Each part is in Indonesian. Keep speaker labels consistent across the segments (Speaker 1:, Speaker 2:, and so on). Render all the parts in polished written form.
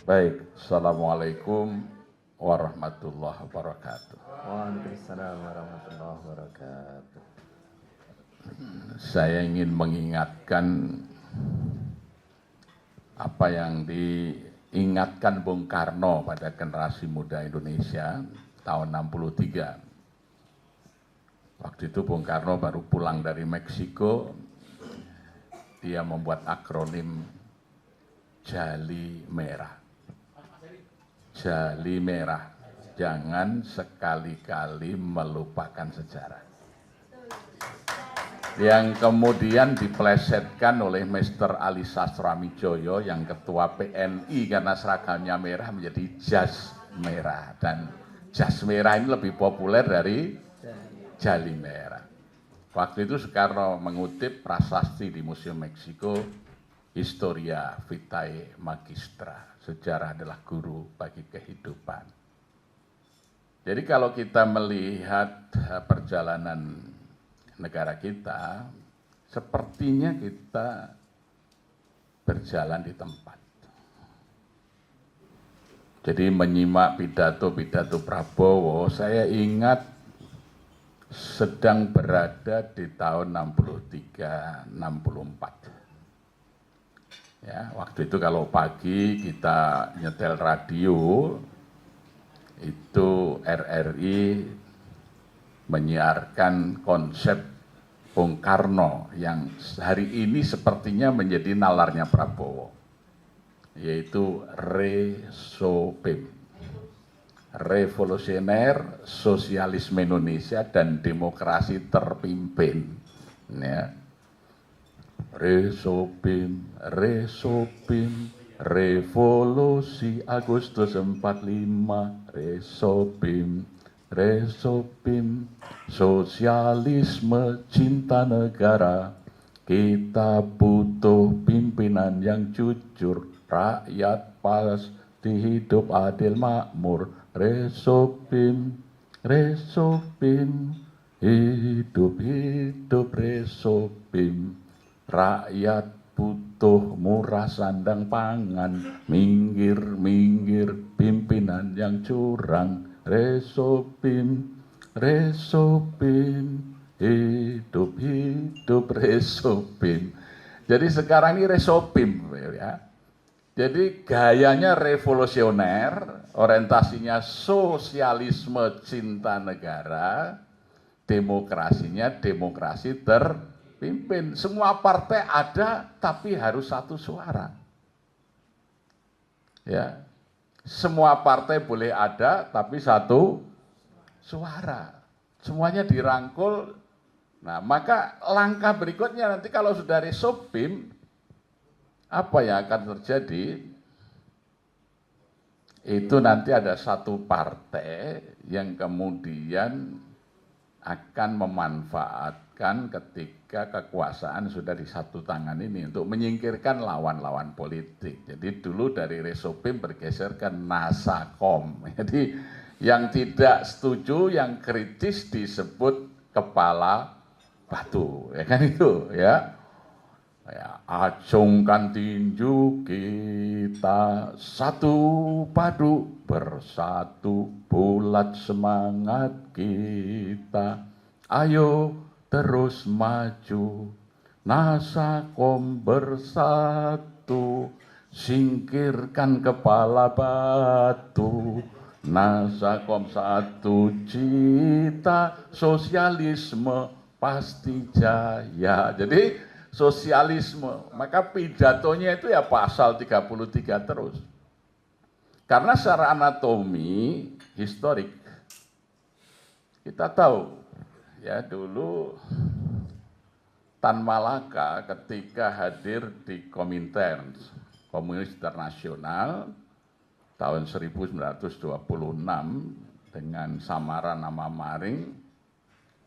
Speaker 1: Baik, Assalamualaikum warahmatullahi wabarakatuh.
Speaker 2: Waalaikumsalam warahmatullahi wabarakatuh.
Speaker 1: Saya ingin mengingatkan apa yang diingatkan Bung Karno pada generasi muda Indonesia tahun 63. Waktu itu Bung Karno baru pulang dari Meksiko, dia membuat akronim Jali Merah. Jali Merah, jangan sekali-kali melupakan sejarah. Yang kemudian diplesetkan oleh Mr. Ali Sastramidjoyo yang ketua PNI karena seragamnya merah menjadi jas merah. Dan jas merah ini lebih populer dari Jali Merah. Waktu itu Soekarno mengutip prasasti di Museum Meksiko, Historia Vitae Magistra, sejarah adalah guru bagi kehidupan. Jadi kalau kita melihat perjalanan negara kita, sepertinya kita berjalan di tempat. Jadi menyimak pidato-pidato Prabowo, saya ingat sedang berada di tahun 63-64. Ya, waktu itu kalau pagi kita nyetel radio, itu RRI menyiarkan konsep Bung Karno yang hari ini sepertinya menjadi nalarnya Prabowo, yaitu RESOPIM, Revolusioner Sosialisme Indonesia dan Demokrasi Terpimpin. Ya. Resopim, Resopim, Revolusi Agustus 45, Resopim, Resopim, Sosialisme Cinta Negara, kita butuh pimpinan yang jujur, rakyat pasti hidup adil makmur, Resopim, Resopim, hidup Resopim. Rakyat butuh murah sandang pangan, minggir pimpinan yang curang, Resopim, Resopim, hidup Resopim. Jadi sekarang ini Resopim ya. Jadi gayanya revolusioner, orientasinya sosialisme cinta negara, demokrasinya demokrasi terpimpin. Semua partai ada tapi harus satu suara. Ya. Semua partai boleh ada tapi satu suara. Semuanya dirangkul. Nah, maka langkah berikutnya nanti kalau sudah Resopim, apa yang akan terjadi? Itu nanti ada satu partai yang kemudian akan memanfaatkan ketika kekuasaan sudah di satu tangan ini untuk menyingkirkan lawan-lawan politik. Jadi dulu dari Resopim bergeser ke Nasakom. Jadi yang tidak setuju, yang kritis disebut kepala batu, ya kan itu, ya. Ya, acungkan tinju kita satu padu bersatu bulat semangat kita, ayo terus maju Nasakom bersatu, singkirkan kepala batu. Nasakom satu cita, sosialisme pasti jaya. Jadi sosialisme, maka pidatonya itu ya pasal 33 terus. Karena secara anatomi historik, kita tahu ya dulu Tan Malaka ketika hadir di Komintern, Komunis Internasional, tahun 1926 dengan samaran nama Maring,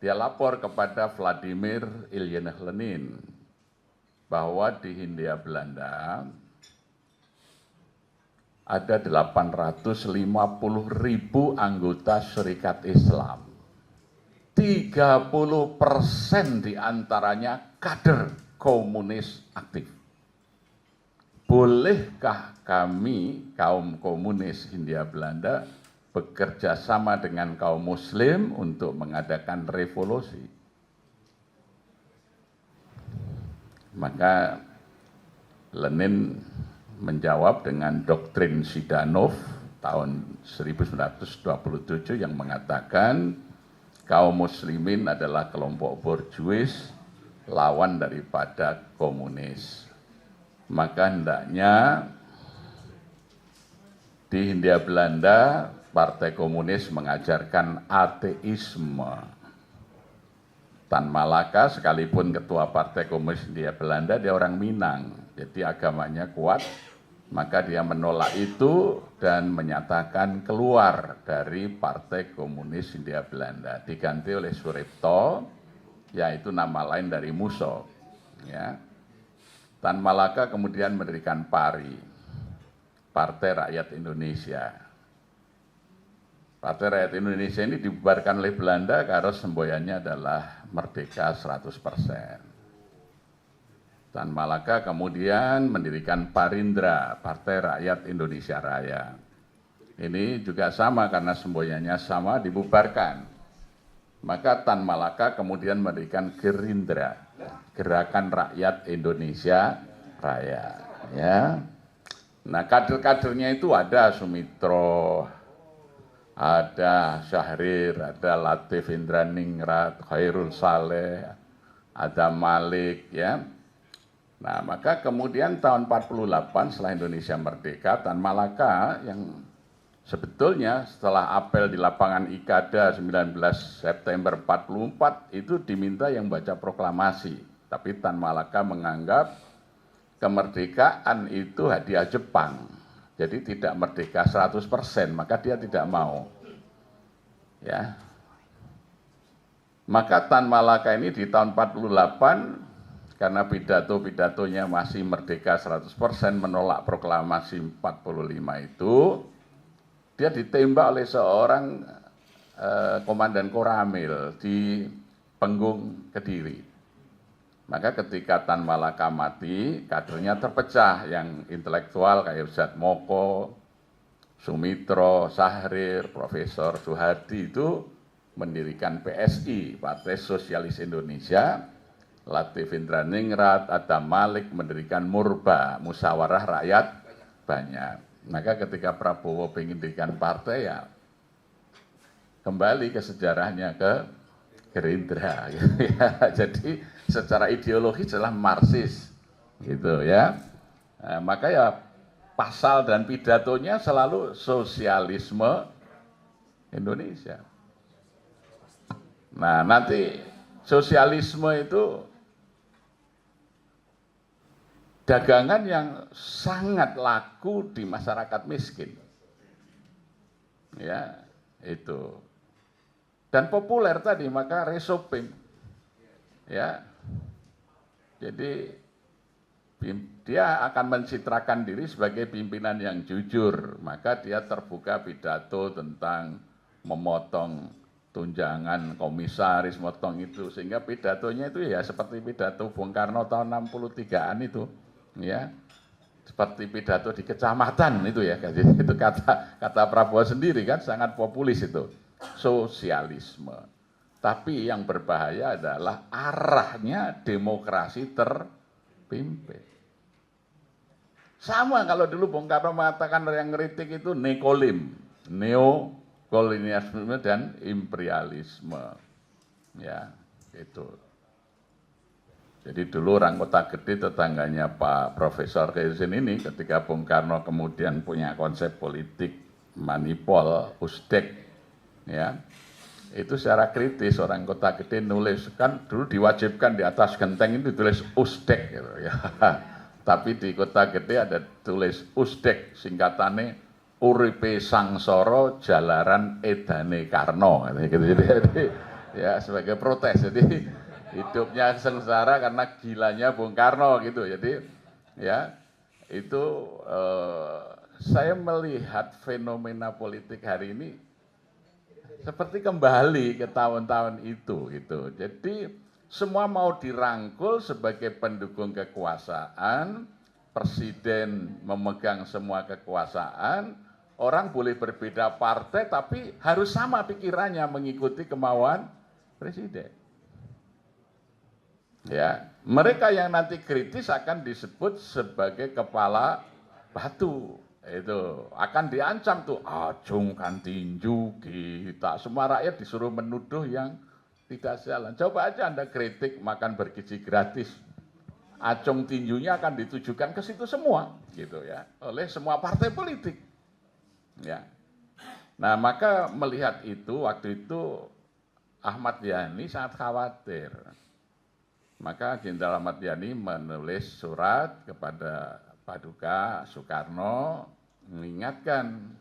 Speaker 1: dia lapor kepada Vladimir Ilyich Lenin bahwa di Hindia Belanda ada 850.000 anggota Serikat Islam. 30% diantaranya kader komunis aktif. bolehkah kami kaum komunis Hindia Belanda bekerja sama dengan kaum muslim untuk mengadakan revolusi? Maka Lenin menjawab dengan doktrin Zidanov tahun 1927 yang mengatakan kaum muslimin adalah kelompok borjuis lawan daripada komunis. Maka hendaknya di Hindia Belanda Partai Komunis mengajarkan ateisme. Tan Malaka sekalipun ketua Partai Komunis Hindia Belanda, dia orang Minang, jadi agamanya kuat, maka dia menolak itu dan menyatakan keluar dari Partai Komunis Hindia Belanda, diganti oleh Suripto, yaitu nama lain dari Musso. Ya. Tan Malaka kemudian mendirikan PARI, Partai Rakyat Indonesia. Partai Rakyat Indonesia ini dibubarkan oleh Belanda karena semboyannya adalah merdeka 100%. Tan Malaka kemudian mendirikan Parindra, Partai Rakyat Indonesia Raya. Ini juga sama karena semboyannya sama, dibubarkan. Maka Tan Malaka kemudian mendirikan Gerindra, Gerakan Rakyat Indonesia Raya. Ya. Nah, kader-kadernya itu ada Sumitro, ada Syahrir, ada Latif Indraningrat, Khairul Saleh, ada Malik, ya. Nah, maka kemudian tahun 48 setelah Indonesia merdeka, Tan Malaka yang sebetulnya setelah apel di lapangan Ikada 19 September 44 itu diminta yang baca proklamasi. Tapi Tan Malaka menganggap kemerdekaan itu hadiah Jepang. Jadi tidak merdeka 100%, maka dia tidak mau. Ya. Maka Tan Malaka ini di tahun 48 karena pidato-pidatonya masih merdeka 100%, menolak proklamasi 45 itu, dia ditembak oleh seorang komandan Koramil di Penggung Kediri. Maka ketika Tan Malaka mati, kadernya terpecah, yang intelektual kayak Ustadz Moko, Sumitro, Syahrir, Profesor Soehardi itu mendirikan PSI, Partai Sosialis Indonesia. Latif Indraningrat, Adam Malik mendirikan Murba, Musyawarah Rakyat Banyak. Maka ketika Prabowo ingin dirikan partai, ya kembali ke sejarahnya, ke Gerindra. Gitu, ya. Jadi secara ideologi adalah Marxis, gitu ya. Nah, maka ya pasal dan pidatonya selalu sosialisme Indonesia. Nah, nanti sosialisme itu dagangan yang sangat laku di masyarakat miskin. Ya, itu. Dan populer tadi, maka resopim. Ya. Jadi dia akan mencitrakan diri sebagai pimpinan yang jujur, maka dia terbuka pidato tentang memotong tunjangan komisaris, motong itu, sehingga pidatonya itu ya seperti pidato Bung Karno tahun 63-an itu, ya, seperti pidato di kecamatan itu ya, itu kata Prabowo sendiri kan sangat populis itu, sosialisme. Tapi yang berbahaya adalah arahnya demokrasi terpimpin. Sama kalau dulu Bung Karno mengatakan yang ngeritik itu nekolim, neokolonialisme dan imperialisme. Ya, itu. Jadi dulu orang Kota Gede tetangganya Pak Profesor Kaizen ini ketika Bung Karno kemudian punya konsep politik manipol, usdek, ya. Itu secara kritis orang Kota Gede nulis, kan dulu diwajibkan di atas genteng itu ditulis usdek gitu ya. Tapi di Kota Gede ada tulis usdek, singkatannya uripe sangsara jalaran edane Karno gitu. Jadi ya sebagai protes. Jadi hidupnya sengsara karena gilanya Bung Karno gitu. Jadi ya itu saya melihat fenomena politik hari ini seperti kembali ke tahun-tahun itu gitu. Jadi semua mau dirangkul sebagai pendukung kekuasaan, presiden memegang semua kekuasaan, orang boleh berbeda partai tapi harus sama pikirannya mengikuti kemauan presiden. Ya, mereka yang nanti kritis akan disebut sebagai kepala batu. Itu akan diancam tuh, acungkan tinju kita. Semua rakyat disuruh menuduh yang tidak jalan. Coba aja Anda kritik makan bergizi gratis. Acung tinjunya akan ditujukan ke situ semua, gitu ya, oleh semua partai politik. Ya. Nah, maka melihat itu, waktu itu Ahmad Yani sangat khawatir. Maka Jenderal Ahmad Yani menulis surat kepada Paduka Soekarno mengingatkan,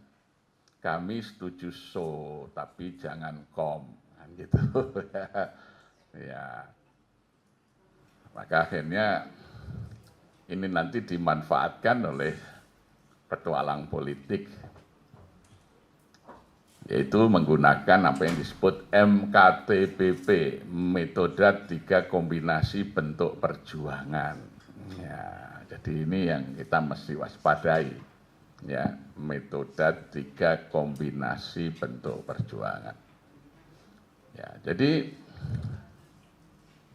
Speaker 1: kami setuju tapi jangan gitu. Ya. Maka akhirnya ini nanti dimanfaatkan oleh petualang politik, yaitu menggunakan apa yang disebut MKTBP, metode 3 kombinasi bentuk perjuangan. Ya, jadi ini yang kita mesti waspadai, ya, metode 3 kombinasi bentuk perjuangan. Ya, jadi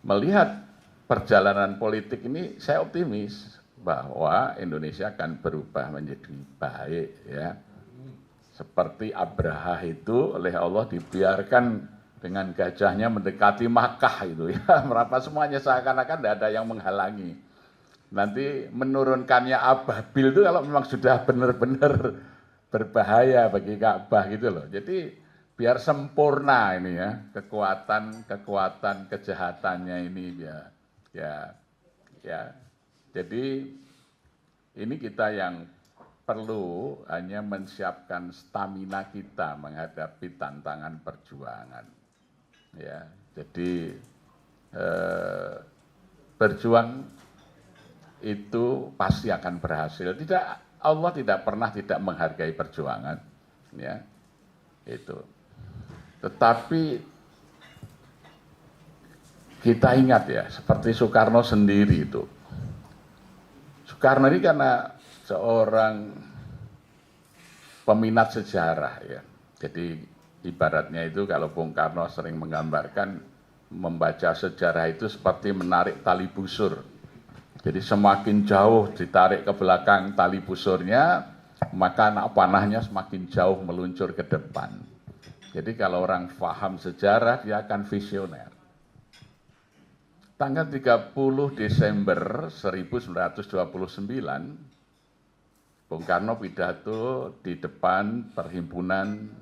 Speaker 1: melihat perjalanan politik ini, saya optimis bahwa Indonesia akan berubah menjadi baik, ya. Seperti Abraha itu oleh Allah dibiarkan dengan gajahnya mendekati Makkah itu, ya, merapat semuanya seakan-akan tidak ada yang menghalangi. Nanti menurunkannya ababil itu kalau memang sudah benar-benar berbahaya bagi Ka'bah gitu loh. Jadi biar sempurna ini ya, kekuatan kejahatannya ini ya. Jadi ini kita yang perlu hanya menyiapkan stamina kita menghadapi tantangan perjuangan. Ya, jadi berjuang itu pasti akan berhasil. Allah tidak pernah tidak menghargai perjuangan, ya. Itu. Tetapi kita ingat ya, seperti Soekarno sendiri itu. Soekarno ini karena seorang peminat sejarah, ya. Jadi ibaratnya itu kalau Bung Karno sering menggambarkan membaca sejarah itu seperti menarik tali busur. Jadi semakin jauh ditarik ke belakang tali busurnya, maka anak panahnya semakin jauh meluncur ke depan. Jadi kalau orang paham sejarah, dia akan visioner. Tanggal 30 Desember 1929, Bung Karno pidato di depan Perhimpunan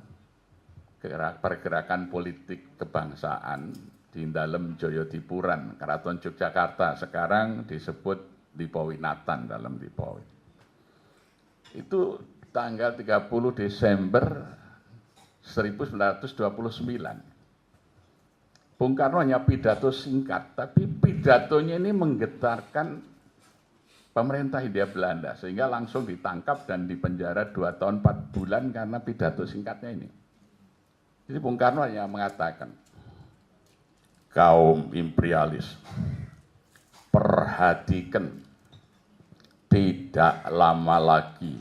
Speaker 1: Pergerakan Politik Kebangsaan di dalam Joyodipuran, Keraton Yogyakarta, sekarang disebut Lipowinatan dalam Lipowi. Itu tanggal 30 Desember 1929. Bung Karno hanya pidato singkat, tapi pidatonya ini menggetarkan pemerintah Hindia Belanda, sehingga langsung ditangkap dan dipenjara 2 tahun 4 bulan karena pidato singkatnya ini. Jadi Bung Karno hanya mengatakan, kaum imperialis, perhatikan, tidak lama lagi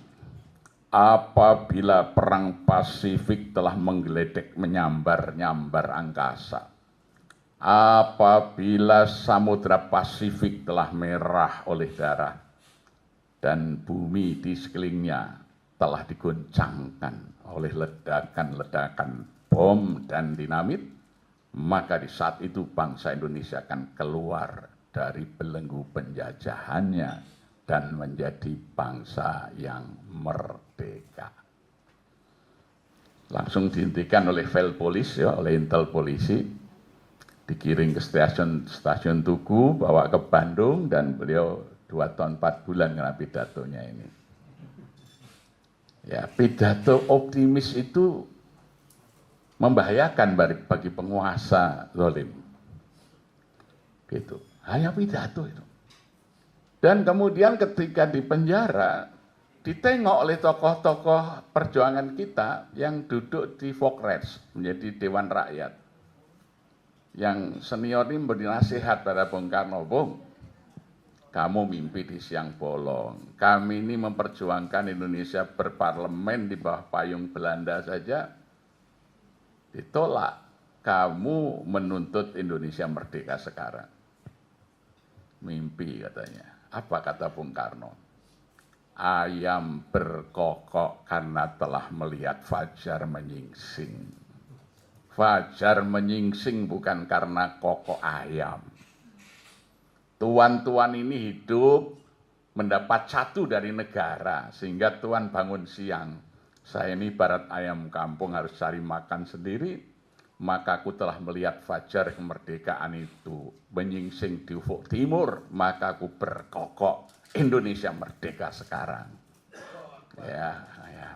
Speaker 1: apabila perang Pasifik telah menggeledek menyambar-nyambar angkasa, apabila Samudra Pasifik telah merah oleh darah dan bumi di sekelilingnya telah diguncangkan oleh ledakan-ledakan bom dan dinamit, maka di saat itu bangsa Indonesia akan keluar dari belenggu penjajahannya dan menjadi bangsa yang merdeka. Langsung dihentikan oleh Velpolis, ya, oleh Intel polisi, dikirim ke stasiun Tugu, bawa ke Bandung, dan beliau 2 tahun 4 bulan karena pidatonya ini. Ya, pidato optimis itu membahayakan bagi penguasa zalim. Gitu. Hanya pidato itu. Dan kemudian ketika di penjara, ditengok oleh tokoh-tokoh perjuangan kita yang duduk di Vokres, menjadi Dewan Rakyat. Yang senior ini memberi nasihat pada Bung Karno, Bung, kamu mimpi di siang bolong. Kami ini memperjuangkan Indonesia berparlemen di bawah payung Belanda saja ditolak. Kamu menuntut Indonesia merdeka sekarang. Mimpi katanya. Apa kata Bung Karno? Ayam berkokok karena telah melihat fajar menyingsing. Fajar menyingsing bukan karena kokok ayam. Tuan-tuan ini hidup mendapat satu dari negara, sehingga Tuan bangun siang. Saya ini ibarat ayam kampung harus cari makan sendiri, maka aku telah melihat fajar kemerdekaan itu menyingsing di ufuk timur, maka aku berkokok Indonesia merdeka sekarang. Ya,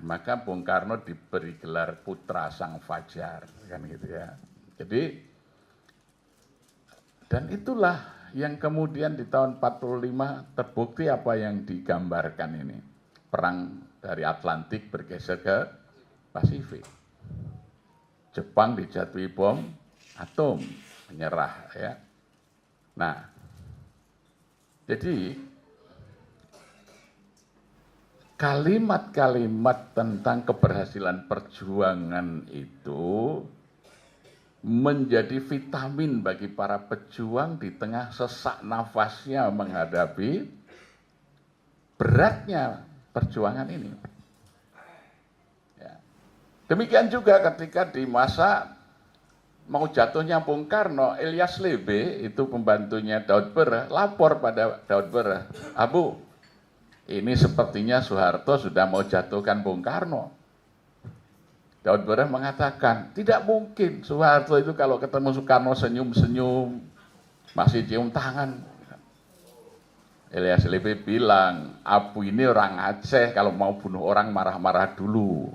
Speaker 1: maka Bung Karno diberi gelar putra sang fajar, kan gitu ya. Jadi, dan itulah yang kemudian di tahun 45 terbukti apa yang digambarkan ini. Perang dari Atlantik bergeser ke Pasifik. Jepang dijatuhi bom atom, menyerah ya. Nah, jadi kalimat-kalimat tentang keberhasilan perjuangan itu menjadi vitamin bagi para pejuang di tengah sesak nafasnya menghadapi beratnya perjuangan ini. Ya. Demikian juga ketika di masa mau jatuhnya Bung Karno, Ilyas Lebe, itu pembantunya Daud Bereh, lapor pada Daud Bereh, Abu, ini sepertinya Soeharto sudah mau jatuhkan Bung Karno. Daud Bereh mengatakan, tidak mungkin Soeharto itu kalau ketemu Soekarno senyum-senyum, masih cium tangan. Ilyas Lebe bilang, Abu ini orang Aceh, kalau mau bunuh orang marah-marah dulu.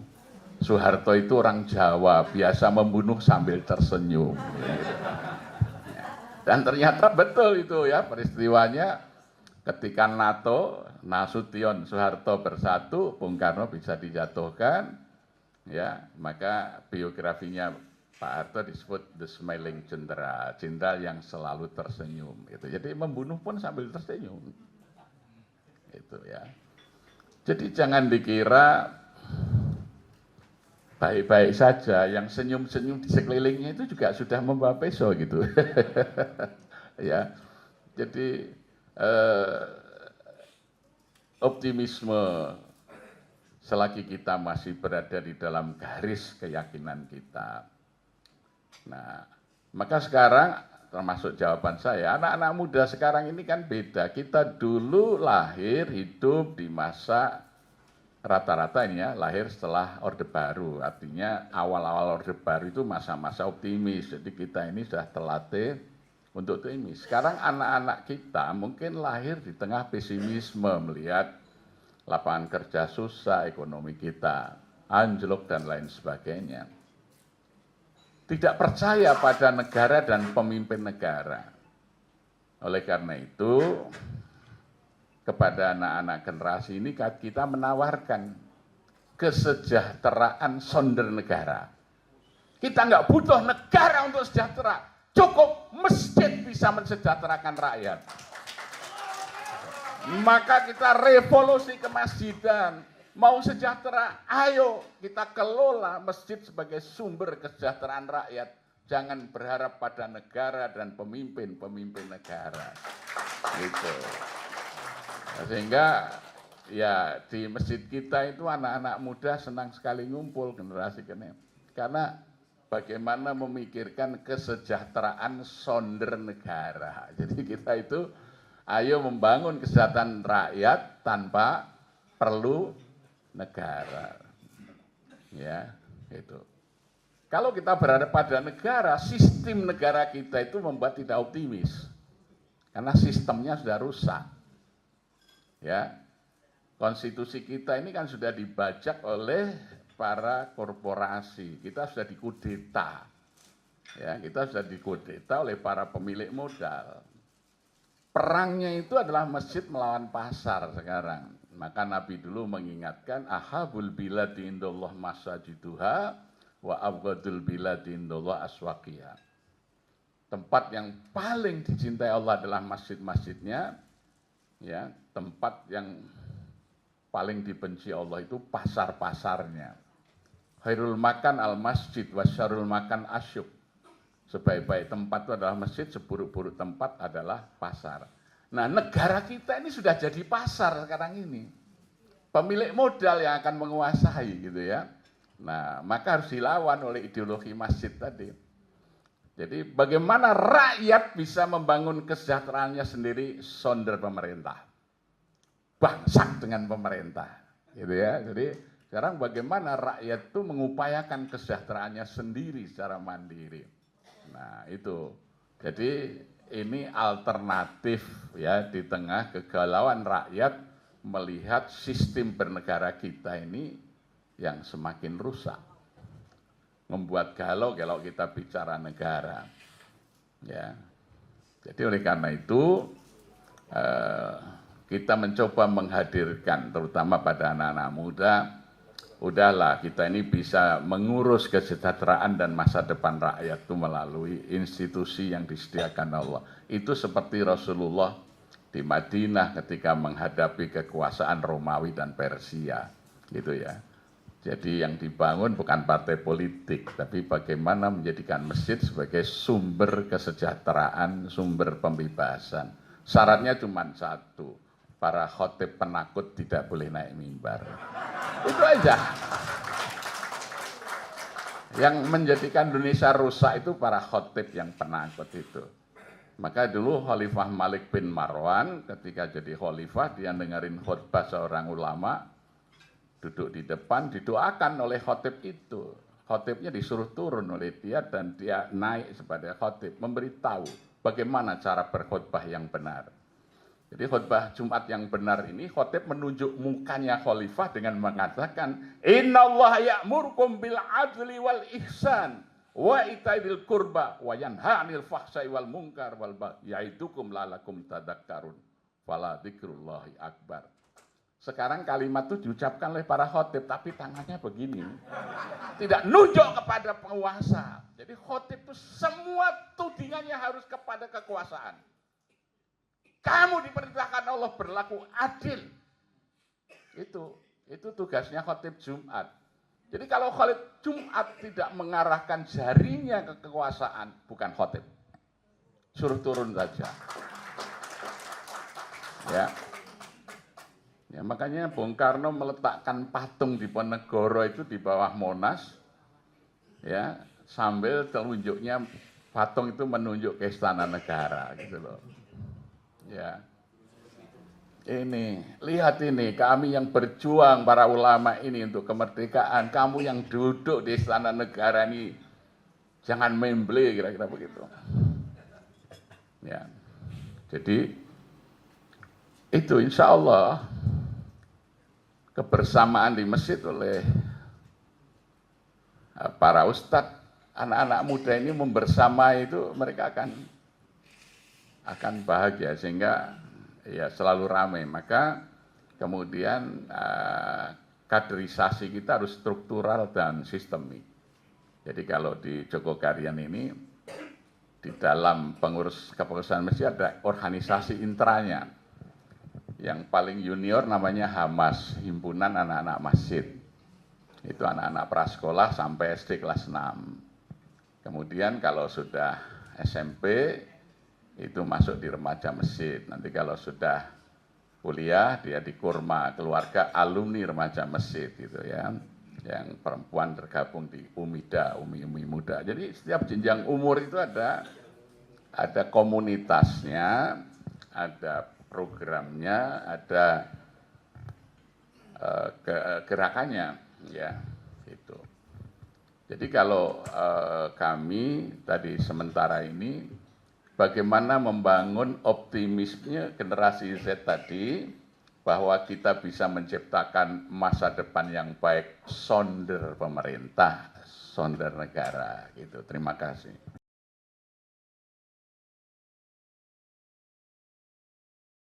Speaker 1: Soeharto itu orang Jawa, biasa membunuh sambil tersenyum. Dan ternyata betul itu ya peristiwanya, ketika NATO, Nasution, Soeharto bersatu, Bung Karno bisa dijatuhkan. Ya, maka biografinya Pak Harto disebut The Smiling Jenderal, jenderal yang selalu tersenyum. Gitu. Jadi membunuh pun sambil tersenyum. Itu ya. Jadi jangan dikira baik-baik saja, yang senyum-senyum di sekelilingnya itu juga sudah membawa peso gitu. Ya, jadi optimisme selagi kita masih berada di dalam garis keyakinan kita. Nah, maka sekarang termasuk jawaban saya, anak-anak muda sekarang ini kan beda. Kita dulu lahir, hidup di masa rata-rata ini ya, lahir setelah Orde Baru. Artinya awal-awal Orde Baru itu masa-masa optimis. Jadi kita ini sudah terlatih untuk optimis. Sekarang anak-anak kita mungkin lahir di tengah pesimisme melihat lapangan kerja susah, ekonomi kita anjlok dan lain sebagainya. Tidak percaya pada negara dan pemimpin negara. Oleh karena itu, kepada anak-anak generasi ini kita menawarkan kesejahteraan sonder negara. Kita nggak butuh negara untuk sejahtera, cukup masjid bisa mensejahterakan rakyat. Maka kita revolusi kemasjidan, mau sejahtera, ayo kita kelola masjid sebagai sumber kesejahteraan rakyat. Jangan berharap pada negara dan pemimpin-pemimpin negara. Gitu. Sehingga ya di masjid kita itu anak-anak muda senang sekali ngumpul generasi ini. Karena bagaimana memikirkan kesejahteraan sonder negara. Jadi kita itu ayo membangun kesejahteraan rakyat tanpa perlu negara. Ya, itu. Kalau kita berada pada negara, sistem negara kita itu membuat tidak optimis. Karena sistemnya sudah rusak. Ya. Konstitusi kita ini kan sudah dibajak oleh para korporasi. Kita sudah dikudeta. Ya, kita sudah dikudeta oleh para pemilik modal. Perangnya itu adalah masjid melawan pasar sekarang. Maka Nabi dulu mengingatkan, ahabul biladi indallah masajiduha wa abghadul biladi indallah aswaqiha. Tempat yang paling dicintai Allah adalah masjid-masjidnya, ya, tempat yang paling dibenci Allah itu pasar-pasarnya. Khairul makan al-masjid wasyarul makan asyuk. Sebaik-baik tempat itu adalah masjid, seburuk-buruk tempat adalah pasar. Nah, negara kita ini sudah jadi pasar sekarang ini. Pemilik modal yang akan menguasai gitu ya. Nah, maka harus dilawan oleh ideologi masjid tadi. Jadi bagaimana rakyat bisa membangun kesejahteraannya sendiri sonder pemerintah. Bangsat dengan pemerintah. Gitu ya. Jadi sekarang bagaimana rakyat itu mengupayakan kesejahteraannya sendiri secara mandiri. Nah, itu. Jadi ini alternatif ya di tengah kegalauan rakyat melihat sistem bernegara kita ini yang semakin rusak. Membuat galau kalau kita bicara negara. Ya. Jadi oleh karena itu kita mencoba menghadirkan terutama pada anak-anak muda, udahlah kita ini bisa mengurus kesejahteraan dan masa depan rakyat itu melalui institusi yang disediakan Allah. Itu seperti Rasulullah di Madinah ketika menghadapi kekuasaan Romawi dan Persia, gitu ya. Jadi yang dibangun bukan partai politik, tapi bagaimana menjadikan masjid sebagai sumber kesejahteraan, sumber pembebasan. Syaratnya cuma satu, para khotib penakut tidak boleh naik mimbar. Itu aja. Yang menjadikan Indonesia rusak itu para khotib yang penakut itu. Maka dulu Khalifah Malik bin Marwan ketika jadi khalifah, dia dengerin khutbah seorang ulama, duduk di depan, didoakan oleh khotib itu. Khotibnya disuruh turun oleh dia dan dia naik sebagai khotib, memberitahu bagaimana cara berkhutbah yang benar. Jadi khutbah Jumat yang benar ini, khotib menunjuk mukanya khalifah dengan mengatakan, Innallaha ya'murkum bil adli wal ihsan wa itaidil qurba wa yanha 'anil fahsai wal munkar wal baghi ya'idukum la'allakum tadhakkarun. Fala dzikrullahi akbar. Sekarang kalimat itu diucapkan oleh para khotib, tapi tangannya begini. Tidak nunjuk kepada penguasa. Jadi khotib itu semua tudingannya harus kepada kekuasaan. Kamu diperintahkan Allah berlaku adil. Itu tugasnya khotib Jumat. Jadi kalau khotib Jumat tidak mengarahkan jarinya ke kekuasaan, bukan khotib. Suruh turun saja. Ya, makanya Bung Karno meletakkan patung di Ponegoro itu di bawah Monas, ya, sambil telunjuknya patung itu menunjuk ke Istana Negara, gitu loh. Ya, ini lihat ini kami yang berjuang para ulama ini untuk kemerdekaan, kamu yang duduk di Istana Negara ini jangan memble, kira-kira begitu. Ya, jadi itu insya Allah kebersamaan di masjid oleh para ustadz, anak-anak muda ini membersamai itu mereka akan bahagia sehingga ya selalu ramai. Maka kemudian kaderisasi kita harus struktural dan sistemik. Jadi kalau di Jogokarian ini di dalam pengurus kepengurusan masjid ada organisasi intranya. Yang paling junior namanya Hamas, Himpunan Anak-anak Masjid. Itu anak-anak prasekolah sampai SD kelas 6. Kemudian kalau sudah SMP, itu masuk di remaja masjid. Nanti kalau sudah kuliah, dia di Kurma, keluarga alumni remaja masjid gitu ya. Yang perempuan tergabung di Umida, Umi Muda. Jadi setiap jenjang umur itu ada komunitasnya, ada programnya, ada gerakannya, ya itu. Jadi kalau kami tadi sementara ini bagaimana membangun optimisme generasi Z tadi bahwa kita bisa menciptakan masa depan yang baik sonder pemerintah, sonder negara gitu. Terima kasih.